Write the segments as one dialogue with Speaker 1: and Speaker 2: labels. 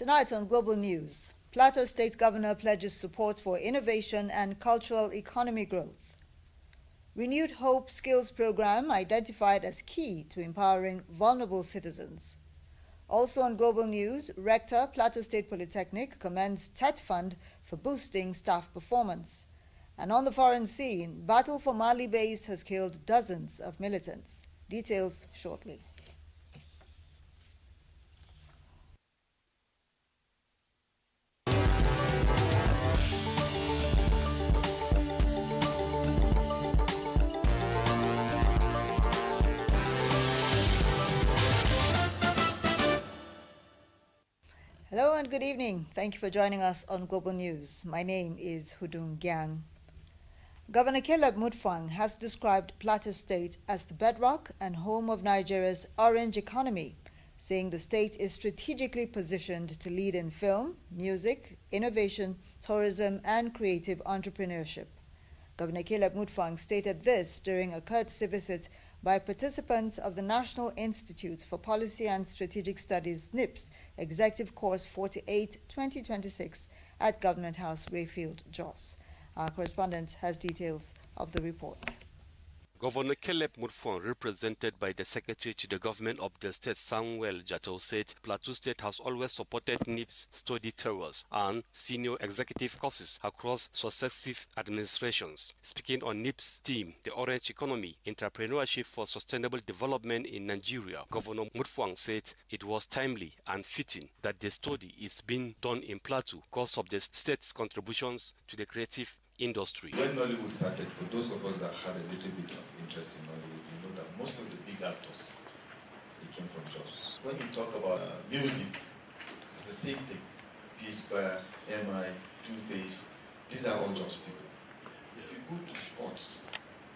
Speaker 1: Tonight on Global News, Plateau State Governor pledges support for innovation and cultural economy growth. Renewed Hope Skills Program identified as key to empowering vulnerable citizens. Also on Global News, Rector Plateau State Polytechnic commends TET Fund for boosting staff performance. And on the foreign scene, battle for Mali base has killed dozens of militants. Details shortly. Hello and good evening. Thank you for joining us on Global News. My name is Hudung Gyang. Governor Caleb Mutfwang has described Plateau State as the bedrock and home of Nigeria's orange economy, saying the state is strategically positioned to lead in film, music, innovation, tourism, and creative entrepreneurship. Governor Caleb Mutfwang stated this during a courtesy visit by participants of the National Institute for Policy and Strategic Studies NIPS Executive Course 48 2026 at Government House, Rayfield, Jos. Our correspondent has details of the report.
Speaker 2: Governor Caleb Mutfwang, represented by the Secretary to the Government of the State Samuel Jatto, said Plateau State has always supported NIPS study tours and senior executive courses across successive administrations. Speaking on NIPS theme, the Orange Economy, Entrepreneurship for Sustainable Development in Nigeria, Governor Mutfwang said it was timely and fitting that the study is being done in Plateau because of the state's contributions to the creative industry.
Speaker 3: When Nollywood started, for those of us that had a little bit of interest in Nollywood, you know that most of the big actors, they came from Jos. When you talk about music, it's the same thing. P-Square, MI, Two-Face, these are all Jos people. If you go to sports,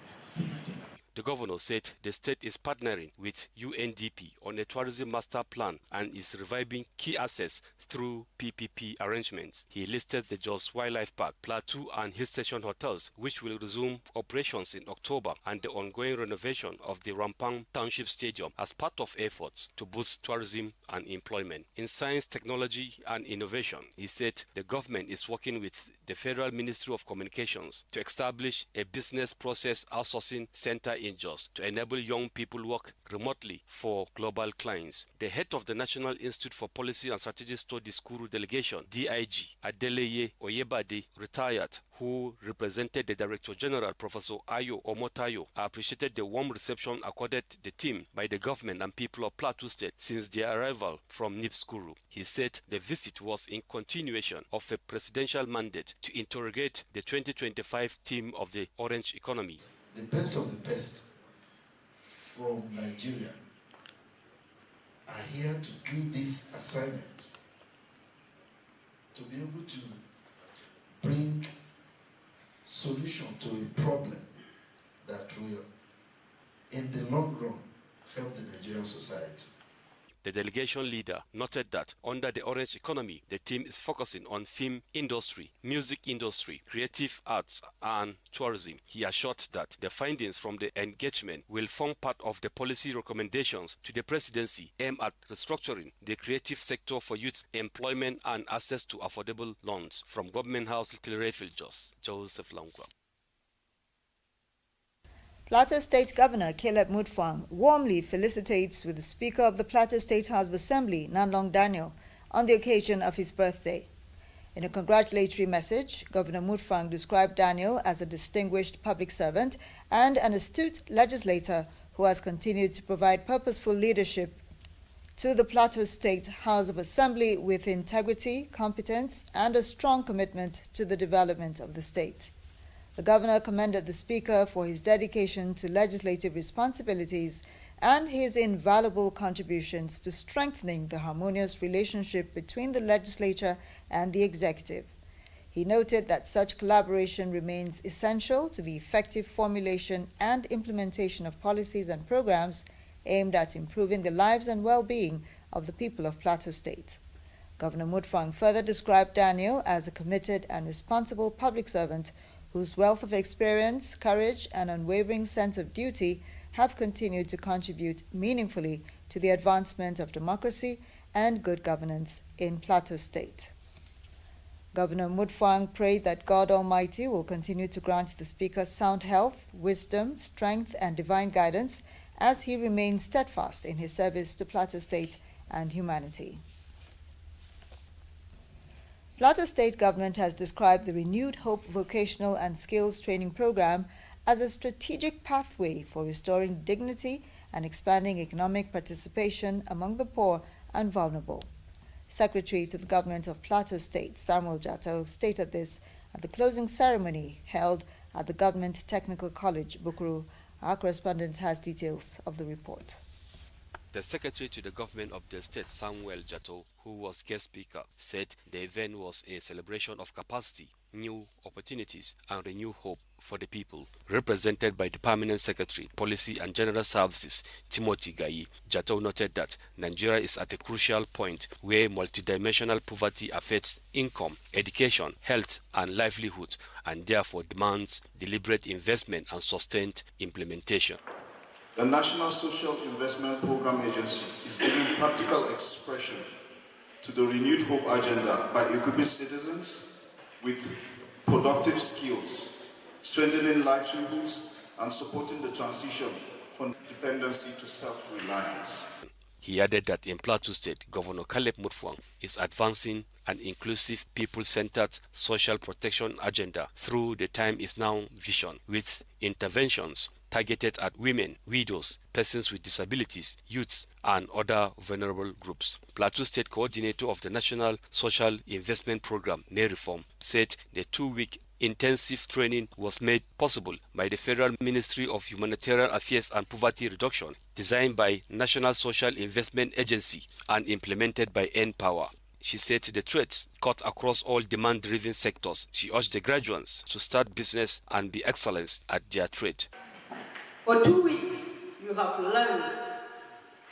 Speaker 3: it's the same thing.
Speaker 2: The governor said the state is partnering with UNDP on a tourism master plan and is reviving key assets through PPP arrangements. He listed the Jos Wildlife Park, Plateau and Hill Station hotels, which will resume operations in October, and the ongoing renovation of the Rampang Township Stadium as part of efforts to boost tourism and employment. In science, technology and innovation, he said the government is working with the Federal Ministry of Communications to establish a business process outsourcing center in Jos to enable young people work remotely for global clients. The head of the National Institute for Policy and Strategic Studies Kuru delegation, DIG Adeleye Oyebade, retired, who represented the Director General, Professor Ayo Omotayo, appreciated the warm reception accorded the team by the government and people of Plateau State since their arrival from NIPS Kuru. He said the visit was in continuation of a presidential mandate to interrogate the 2025 theme of the Orange Economy.
Speaker 4: The best of the best from Nigeria are here to do this assignment, to be able to bring solution to a problem that will, in the long run, help the Nigerian society.
Speaker 2: The delegation leader noted that under the Orange Economy, the team is focusing on film industry, music industry, creative arts, and tourism. He assured that the findings from the engagement will form part of the policy recommendations to the presidency aimed at restructuring the creative sector for youth employment and access to affordable loans. From Government House, Little Rayfield, Jos, Joseph Langwa.
Speaker 1: Plateau State Governor Caleb Mutfwang warmly felicitates with the Speaker of the Plateau State House of Assembly, Nanlong Daniel, on the occasion of his birthday. In a congratulatory message, Governor Mutfwang described Daniel as a distinguished public servant and an astute legislator who has continued to provide purposeful leadership to the Plateau State House of Assembly with integrity, competence, and a strong commitment to the development of the state. The governor commended the Speaker for his dedication to legislative responsibilities and his invaluable contributions to strengthening the harmonious relationship between the legislature and the executive. He noted that such collaboration remains essential to the effective formulation and implementation of policies and programs aimed at improving the lives and well-being of the people of Plateau State. Governor Mutfwang further described Daniel as a committed and responsible public servant whose wealth of experience, courage, and unwavering sense of duty have continued to contribute meaningfully to the advancement of democracy and good governance in Plateau State. Governor Mutfwang prayed that God Almighty will continue to grant the Speaker sound health, wisdom, strength, and divine guidance as he remains steadfast in his service to Plateau State and humanity. Plateau State government has described the Renewed Hope Vocational and Skills Training Program as a strategic pathway for restoring dignity and expanding economic participation among the poor and vulnerable. Secretary to the Government of Plateau State, Samuel Jatto, stated this at the closing ceremony held at the Government Technical College, Bukuru. Our correspondent has details of the report.
Speaker 2: The Secretary to the Government of the State, Samuel Jatto, who was guest speaker, said the event was a celebration of capacity, new opportunities, and renewed hope for the people. Represented by the Permanent Secretary, Policy and General Services, Timothy Gayi, Jatto noted that Nigeria is at a crucial point where multidimensional poverty affects income, education, health, and livelihood, and therefore demands deliberate investment and sustained implementation.
Speaker 5: The National Social Investment Program Agency is giving practical expression to the Renewed Hope agenda by equipping citizens with productive skills, strengthening livelihoods, and supporting the transition from dependency to self-reliance.
Speaker 2: He added that in Plateau State, Governor Caleb Mutfwang is advancing an inclusive, people-centered social protection agenda through the Time is Now vision, with interventions targeted at women, widows, persons with disabilities, youths, and other vulnerable groups. Plateau State Coordinator of the National Social Investment Program, NERIFORM, said the 2-week intensive training was made possible by the Federal Ministry of Humanitarian Affairs and Poverty Reduction, designed by National Social Investment Agency and implemented by NPower. She said the threats cut across all demand-driven sectors. She urged the graduates to start business and be excellent at their trade.
Speaker 6: For 2 weeks, you have learned,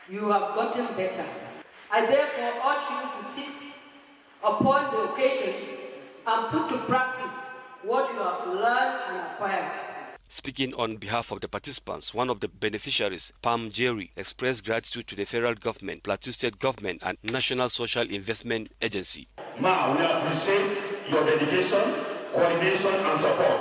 Speaker 6: you have gotten better. I therefore urge you to seize upon the occasion and put to practice what you have learned and acquired.
Speaker 2: Speaking on behalf of the participants, one of the beneficiaries, Pam Jerry, expressed gratitude to the federal government, Plateau State government, and National Social Investment Agency.
Speaker 7: Ma, we appreciate your dedication, coordination, and support.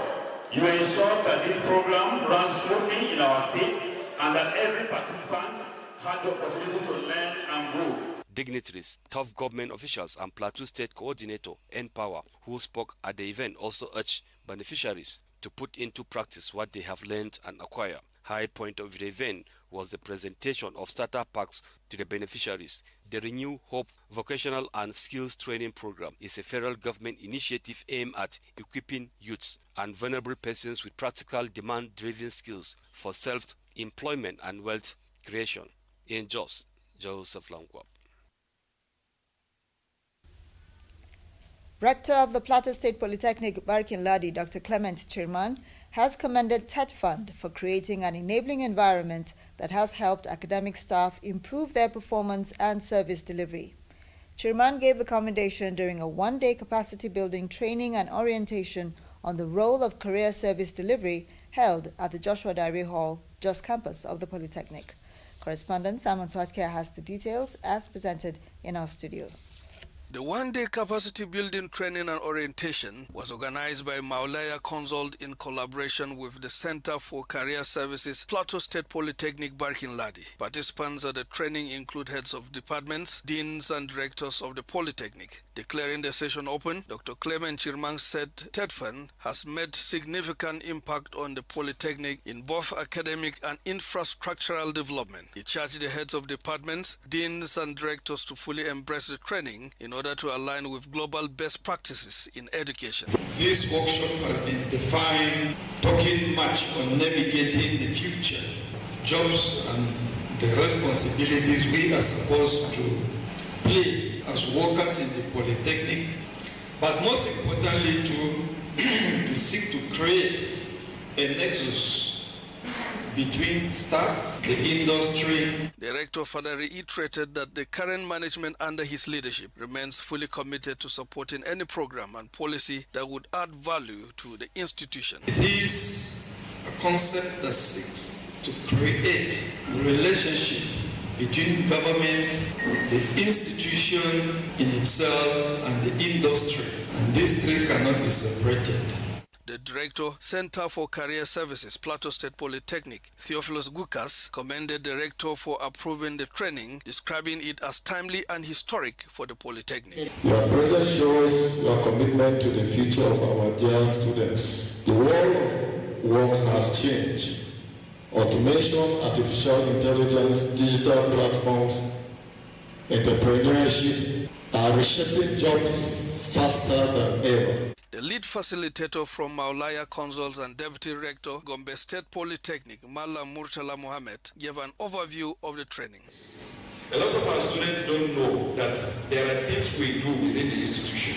Speaker 7: You ensure that this program runs smoothly in our state and that every participant had the opportunity to learn and grow.
Speaker 2: Dignitaries, top government officials, and Plateau State Coordinator, NPower, who spoke at the event, also urged beneficiaries to put into practice what they have learned and acquire. High point of the event was the presentation of starter packs to the beneficiaries. The Renew Hope Vocational and Skills Training Program is a federal government initiative aimed at equipping youths and vulnerable persons with practical demand-driven skills for self-employment and wealth creation. In Jos, Joseph Langwab.
Speaker 1: Rector of the Plateau State Polytechnic, Barkin Ladi, Dr. Clement Chirman, has commended TED Fund for creating an enabling environment that has helped academic staff improve their performance and service delivery. Chirman gave the commendation during a one-day capacity building training and orientation on the role of career service delivery held at the Joshua Diary Hall, Jos campus of the Polytechnic. Correspondent Simon Swatke has the details as presented in our studio.
Speaker 8: The one-day capacity building training and orientation was organized by Maulaya Consult in collaboration with the Center for Career Services, Plateau State Polytechnic, Barkin Ladi. Participants at the training include heads of departments, deans and directors of the Polytechnic. Declaring the session open, Dr. Clement Chirman said TEDFund has made significant impact on the Polytechnic in both academic and infrastructural development. He charged the heads of departments, deans and directors to fully embrace the training in order to align with global best practices in education.
Speaker 9: This workshop has been defined, talking much on navigating the future, jobs and the responsibilities we are supposed to play as workers in the Polytechnic, but most importantly to seek to create a nexus between staff, the industry.
Speaker 8: The rector further reiterated that the current management under his leadership remains fully committed to supporting any program and policy that would add value to the institution.
Speaker 9: It is a concept that seeks to create a relationship between government, the institution in itself, and the industry. And these three cannot be separated.
Speaker 8: The Director, Center for Career Services, Plateau State Polytechnic, Theophilus Gukas, commended the Rector for approving the training, describing it as timely and historic for the Polytechnic.
Speaker 10: Your presence shows your commitment to the future of our dear students. The world of work has changed. Automation, artificial intelligence, digital platforms, entrepreneurship are reshaping jobs faster than ever.
Speaker 8: The lead facilitator from Maulaya Consols and Deputy Rector, Gombe State Polytechnic, Malam Murtala Mohammed, gave an overview of the training.
Speaker 11: A lot of our students don't know that there are things we do within the institution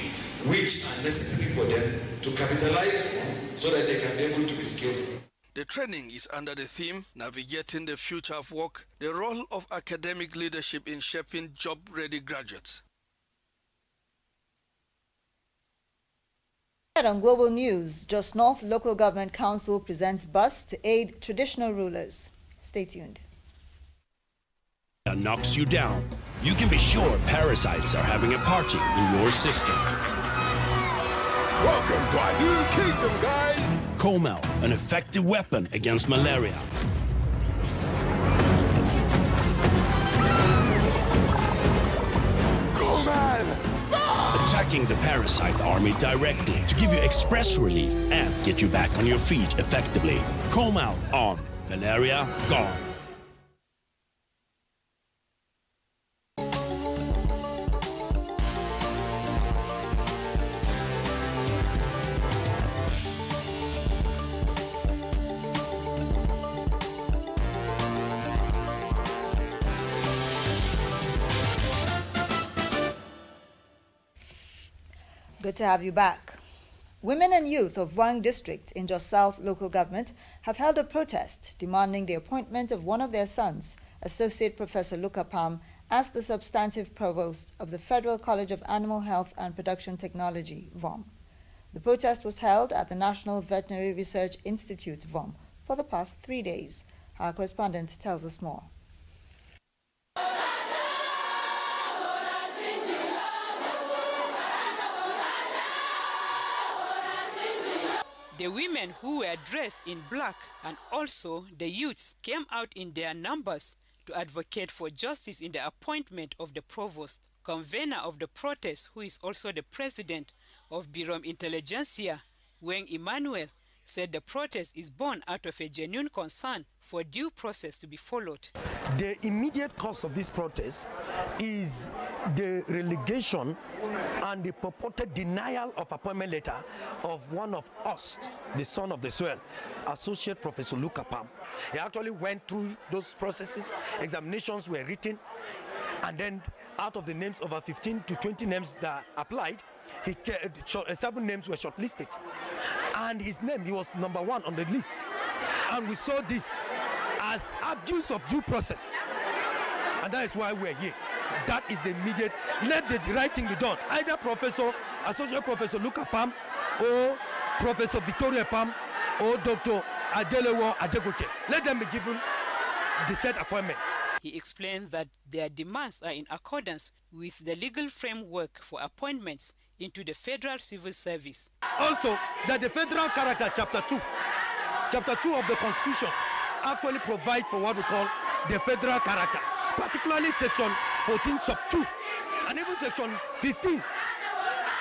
Speaker 11: which are necessary for them to capitalize on so that they can be able to be skillful.
Speaker 8: The training is under the theme, Navigating the Future of Work, the role of academic leadership in shaping job-ready graduates.
Speaker 1: On Global News, Jos North Local Government Council presents bus to aid traditional rulers. Stay tuned.
Speaker 12: Knocks you down, you can be sure parasites are having a party in your system.
Speaker 13: Welcome to our new kingdom, guys!
Speaker 12: Comel, an effective weapon against malaria. Attacking the parasite army directly to give you express relief and get you back on your feet effectively. Comel on. Malaria gone.
Speaker 1: Good to have you back. Women and youth of Wang District in Jos South Local Government have held a protest demanding the appointment of one of their sons, Associate Professor Luka Pam, as the substantive provost of the Federal College of Animal Health and Production Technology, VOM. The protest was held at the National Veterinary Research Institute, VOM, for the past 3 days. Our correspondent tells us more.
Speaker 14: The women who were dressed in black and also the youths came out in their numbers to advocate for justice in the appointment of the provost. Convener of the protest, who is also the president of Birom Intelligentsia, Weng Emmanuel, said the protest is born out of a genuine concern for due process to be followed.
Speaker 15: The immediate cause of this protest is the relegation and the purported denial of appointment letter of one of us, the son of the soil, Associate Professor Luka Pam. He actually went through those processes, examinations were written, and then out of the names, over 15 to 20 names that applied, 7 names were shortlisted. And his name, he was number 1 on the list. And we saw this as abuse of due process. And that is why we're here. That is the immediate, let the right thing be done. Either Professor, Associate Professor Luka Pam, or Professor Victoria Pam, or Dr. Adelewo Adegoke. Let them be given the set appointments.
Speaker 14: He explained that their demands are in accordance with the legal framework for appointments into the Federal Civil Service.
Speaker 15: Also, that the Federal Character, Chapter 2 of the Constitution, actually provide for what we call the Federal Character, particularly Section 14 Sub 2, and even Section 15.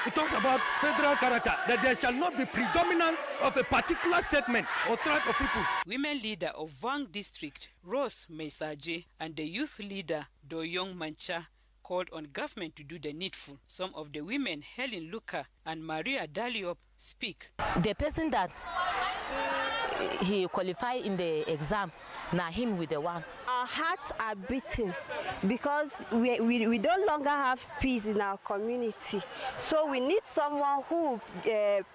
Speaker 15: It talks about federal character, that there shall not be predominance of a particular segment or tribe of people.
Speaker 14: Women leader of Wang District, Rose Meisaje, and the youth leader, Doyong Mancha, called on government to do the needful. Some of the women, Helen Luka and Maria Daliop, speak.
Speaker 16: The person that he qualified in the exam, now him with the one.
Speaker 17: Our hearts are beating because we no longer have peace in our community. So we need someone who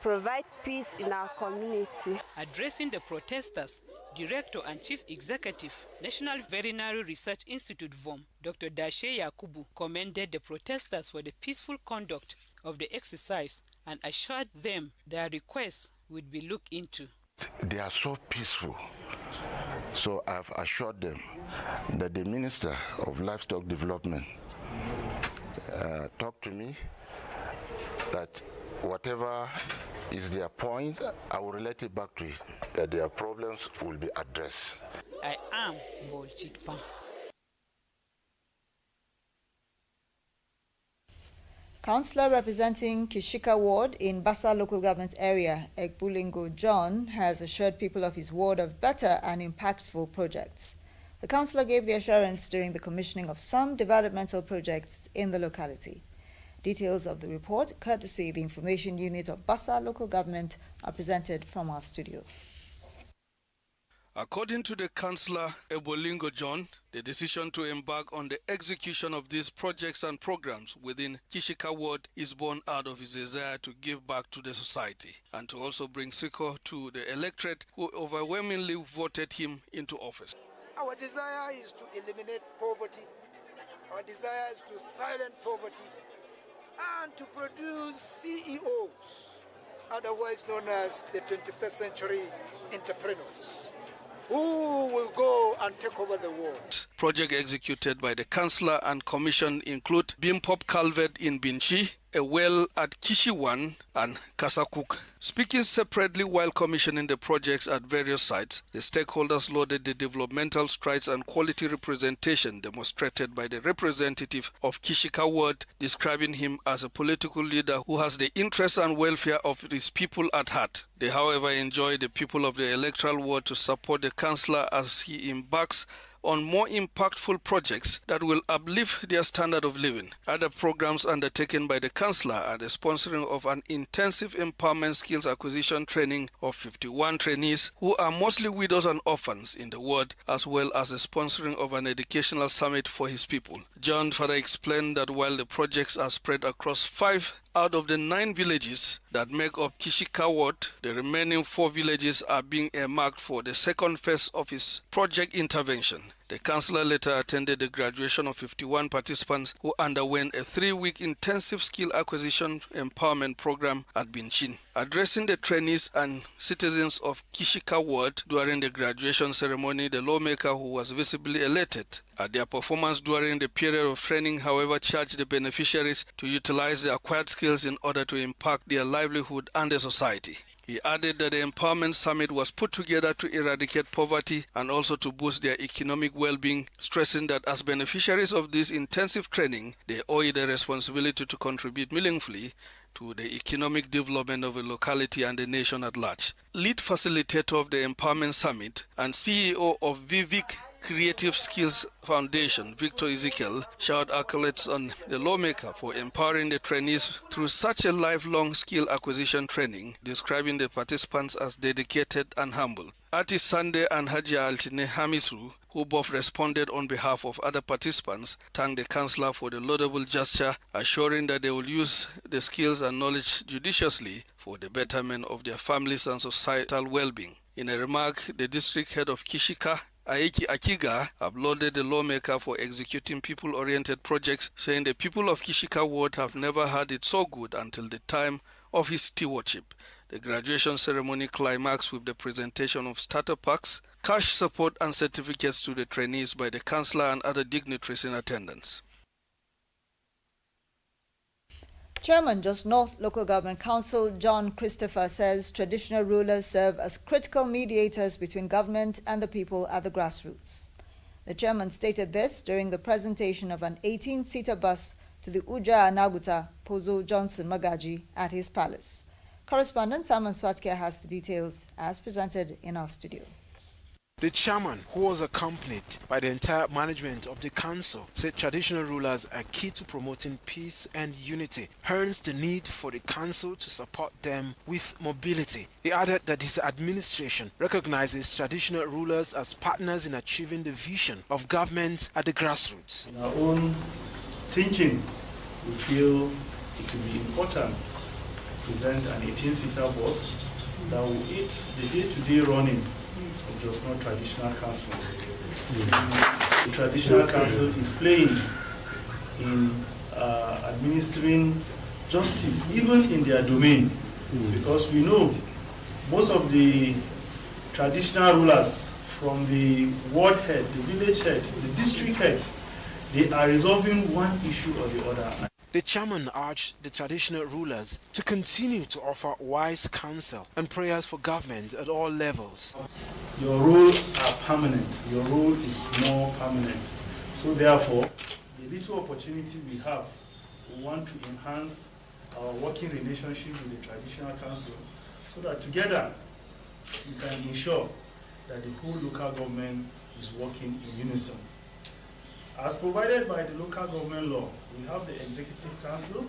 Speaker 17: provide peace in our community.
Speaker 14: Addressing the protesters, Director and Chief Executive, National Veterinary Research Institute VOM, Dr. Dashe Yakubu, commended the protesters for the peaceful conduct of the exercise and assured them their requests would be looked into.
Speaker 18: They are so peaceful. So I've assured them that the Minister of Livestock Development talked to me that whatever is their point, I will relate it back to you, that their problems will be addressed.
Speaker 14: I am Bolchitpa.
Speaker 1: Councillor representing Kishika Ward in Bassa local government area, Ekbulingo John, has assured people of his ward of better and impactful projects. The councillor gave the assurance during the commissioning of some developmental projects in the locality. Details of the report, courtesy the Information Unit of Bassa local government, are presented from our studio.
Speaker 8: According to the Councillor Ebolingo John, the decision to embark on the execution of these projects and programs within Kishika Ward is born out of his desire to give back to the society and to also bring succor to the electorate who overwhelmingly voted him into office.
Speaker 19: Our desire is to eliminate poverty. Our desire is to silence poverty and to produce CEOs, otherwise known as the 21st century entrepreneurs, who will go and take over the world.
Speaker 8: Projects executed by the councillor and commission include Bimpop Culvert in Binchi, a well at Kishiwan and Kasakuk. Speaking separately while commissioning the projects at various sites, the stakeholders lauded the developmental strides and quality representation demonstrated by the representative of Kishika Ward, describing him as a political leader who has the interests and welfare of his people at heart. They, however, enjoy the people of the electoral ward to support the councillor as he embarks on more impactful projects that will uplift their standard of living. Other programs undertaken by the councillor are the sponsoring of an intensive empowerment skills acquisition training of 51 trainees who are mostly widows and orphans in the ward, as well as the sponsoring of an educational summit for his people. John further explained that while the projects are spread across 5 out of the 9 villages that make up Kishika Ward, the remaining 4 villages are being earmarked for the second phase of his project intervention. The councillor later attended the graduation of 51 participants who underwent a 3-week intensive skill acquisition empowerment program at Binchin. Addressing the trainees and citizens of Kishika Ward during the graduation ceremony, the lawmaker, who was visibly elated at their performance during the period of training, however, charged the beneficiaries to utilize the acquired skills in order to impact their livelihood and the society. He added that the Empowerment Summit was put together to eradicate poverty and also to boost their economic well-being, stressing that as beneficiaries of this intensive training, they owe the responsibility to contribute meaningfully to the economic development of a locality and the nation at large. Lead facilitator of the Empowerment Summit and CEO of Vivek Creative Skills Foundation, Victor Ezekiel, showered accolades on the lawmaker for empowering the trainees through such a lifelong skill acquisition training, describing the participants as dedicated and humble. Artist Sunday and Hajia Altine Hamisu, who both responded on behalf of other participants, thanked the councillor for the laudable gesture, assuring that they will use the skills and knowledge judiciously for the betterment of their families and societal well-being. In a remark, the district head of Kishika, Aiki Akiga, applauded the lawmaker for executing people-oriented projects, saying the people of Kishika Ward have never had it so good until the time of his stewardship. The graduation ceremony climaxed with the presentation of starter packs, cash support and certificates to the trainees by the councillor and other dignitaries in attendance.
Speaker 1: Chairman, Just North Local Government Council John Christopher says traditional rulers serve as critical mediators between government and the people at the grassroots. The chairman stated this during the presentation of an 18-seater bus to the Uja Naguta Pozo Johnson Magaji at his palace. Correspondent Simon Swatke has the details as presented in our studio.
Speaker 20: The chairman, who was accompanied by the entire management of the council, said traditional rulers are key to promoting peace and unity, hence the need for the council to support them with mobility. He added that his administration recognizes traditional rulers as partners in achieving the vision of government at the grassroots.
Speaker 21: In our own thinking, we feel it will be important to present an 18-seater bus that will aid the day-to-day running of Just North Traditional Council. The Traditional Council is playing in administering justice, even in their domain, because we know most of the traditional rulers from the ward head, the village head, the district heads, they are resolving one issue or the other.
Speaker 20: The chairman urged the traditional rulers to continue to offer wise counsel and prayers for government at all levels.
Speaker 21: Your role are permanent. Your role is more permanent. So therefore, the little opportunity we have, we want to enhance our working relationship with the traditional council so that together we can ensure that the whole local government is working in unison. As provided by the local government law, we have the executive council,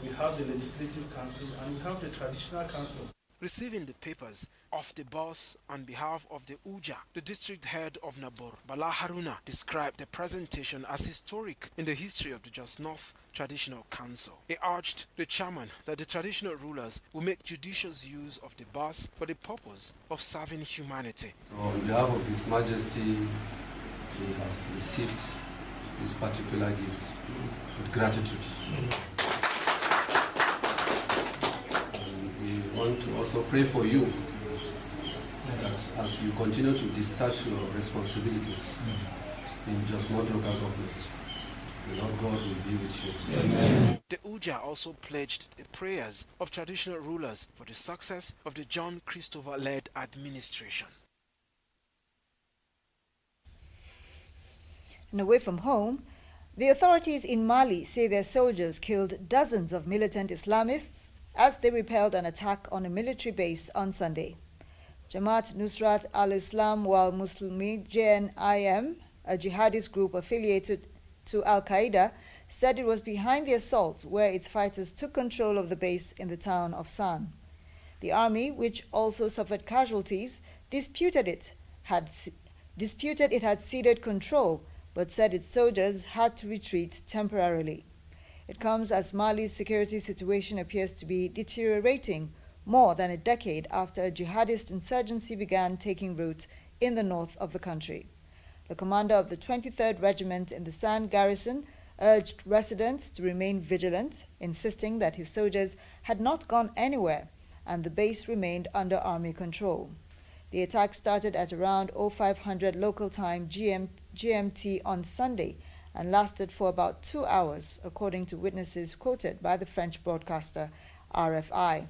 Speaker 21: we have the legislative council, and we have the traditional council.
Speaker 20: Receiving the papers of the boss on behalf of the Uja, the district head of Nabor, Bala Haruna, described the presentation as historic in the history of the Jos North Traditional Council. He urged the chairman that the traditional rulers will make judicious use of the boss for the purpose of serving humanity.
Speaker 3: So on behalf of His Majesty, we have received this particular gift with gratitude. And we want to also pray for you that as you continue to discharge your responsibilities in Jos North local government, the Lord God will be with you.
Speaker 20: Amen. The Uja also pledged the prayers of traditional rulers for the success of the John Christopher-led administration.
Speaker 1: And away from home, the authorities in Mali say their soldiers killed dozens of militant Islamists as they repelled an attack on a military base on Sunday. Jamaat Nusrat al-Islam wal Muslimin JNIM, a jihadist group affiliated to Al-Qaeda, said it was behind the assault where its fighters took control of the base in the town of San. The army, which also suffered casualties, disputed it had ceded control, but said its soldiers had to retreat temporarily. It comes as Mali's security situation appears to be deteriorating more than a decade after a jihadist insurgency began taking root in the north of the country. The commander of the 23rd Regiment in the San garrison urged residents to remain vigilant, insisting that his soldiers had not gone anywhere and the base remained under army control. The attack started at around 0500 local time GMT on Sunday and lasted for about 2 hours, according to witnesses quoted by the French broadcaster RFI.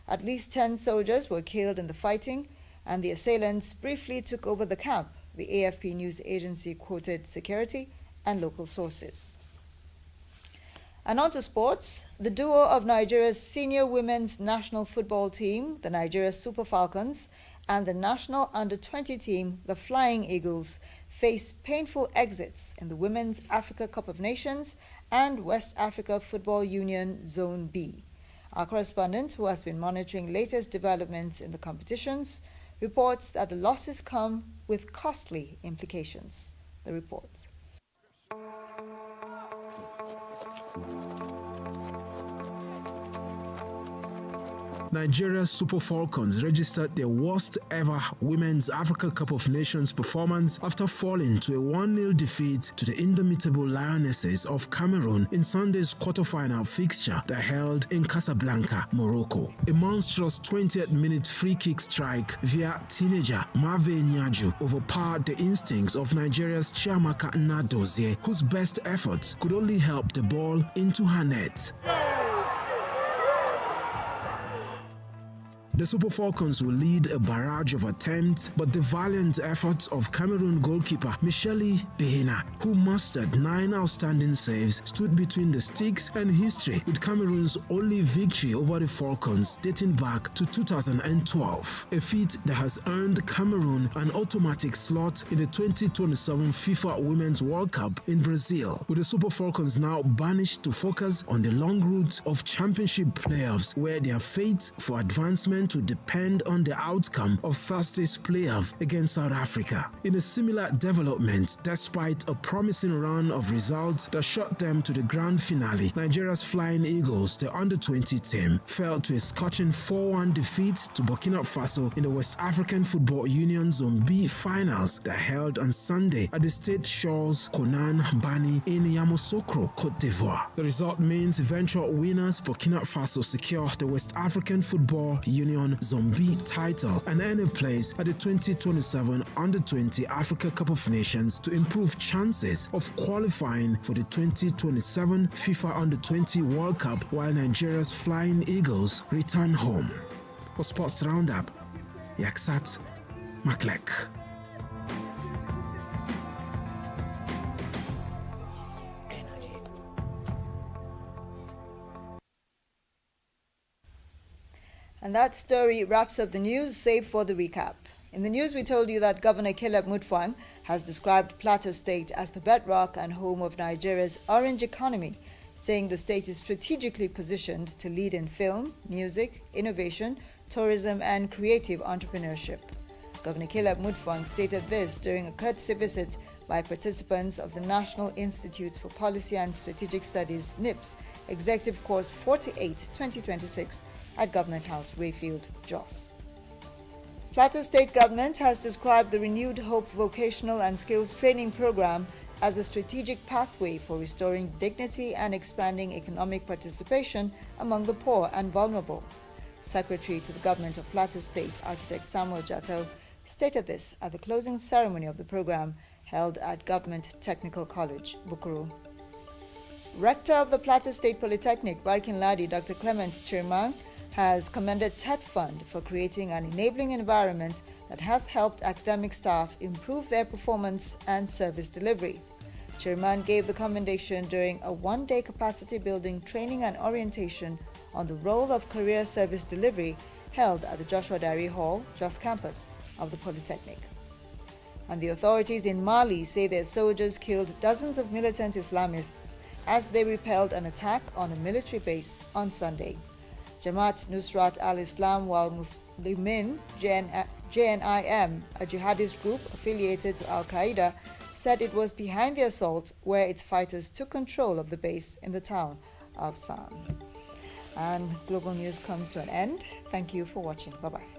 Speaker 1: At least 10 soldiers were killed in the fighting, and the assailants briefly took over the camp, the AFP news agency quoted security and local sources. And on to sports. The duo of Nigeria's senior women's national football team, the Nigeria Super Falcons, and the national under-20 team, the Flying Eagles, face painful exits in the Women's Africa Cup of Nations and West Africa Football Union Zone B. Our correspondent, who has been monitoring latest developments in the competitions, reports that the losses come with costly implications. The report.
Speaker 22: Nigeria's Super Falcons registered their worst ever Women's Africa Cup of Nations performance after falling to a 1-0 defeat to the indomitable Lionesses of Cameroon in Sunday's quarter-final fixture that held in Casablanca, Morocco. A monstrous 20th minute free kick strike via teenager Marve Nyaju overpowered the instincts of Nigeria's Chiamaka Nnadozie, whose best efforts could only help the ball into her net. The Super Falcons will lead a barrage of attempts, but the valiant efforts of Cameroon goalkeeper Michelle Behina, who mustered 9 outstanding saves, stood between the sticks and history, with Cameroon's only victory over the Falcons dating back to 2012, a feat that has earned Cameroon an automatic slot in the 2027 FIFA Women's World Cup in Brazil, with the Super Falcons now banished to focus on the long route of championship playoffs, where their fate for advancement to depend on the outcome of Thursday's playoff against South Africa. In a similar development, despite a promising run of results that shot them to the grand finale, Nigeria's Flying Eagles, the under-20 team, fell to a scorching 4-1 defeat to Burkina Faso in the West African Football Union Zone B finals that held on Sunday at the State Shores Konan Bani in Yamoussoukro, Cote d'Ivoire. The result means eventual winners Burkina Faso secure the West African Football Union Champion Zombie title and earn a place at the 2027 Under-20 Africa Cup of Nations to improve chances of qualifying for the 2027 FIFA Under-20 World Cup while Nigeria's Flying Eagles return home. For Sports Roundup, Yaksat Maklek.
Speaker 1: And that story wraps up the news, save for the recap. In the news, we told you that Governor Caleb Mutfwang has described Plateau State as the bedrock and home of Nigeria's orange economy, saying the state is strategically positioned to lead in film, music, innovation, tourism, and creative entrepreneurship. Governor Caleb Mutfwang stated this during a courtesy visit by participants of the National Institute for Policy and Strategic Studies, NIPS, Executive Course 48, 2026, at Government House, Rayfield, Jos. Plateau State Government has described the Renewed Hope Vocational and Skills Training Program as a strategic pathway for restoring dignity and expanding economic participation among the poor and vulnerable. Secretary to the Government of Plateau State, Architect Samuel Jatto, stated this at the closing ceremony of the program held at Government Technical College, Bukuru. Rector of the Plateau State Polytechnic, Barkin Ladi, Dr. Clement Chirman, has commended TED Fund for creating an enabling environment that has helped academic staff improve their performance and service delivery. Chairman gave the commendation during a one-day capacity building training and orientation on the role of career service delivery held at the Joshua Diary Hall, Jos campus of the Polytechnic. And the authorities in Mali say their soldiers killed dozens of militant Islamists as they repelled an attack on a military base on Sunday. Jamaat Nusrat al-Islam wal Muslimin, JNIM, a jihadist group affiliated to Al-Qaeda, said it was behind the assault where its fighters took control of the base in the town of San. And Global News comes to an end. Thank you for watching. Bye-bye.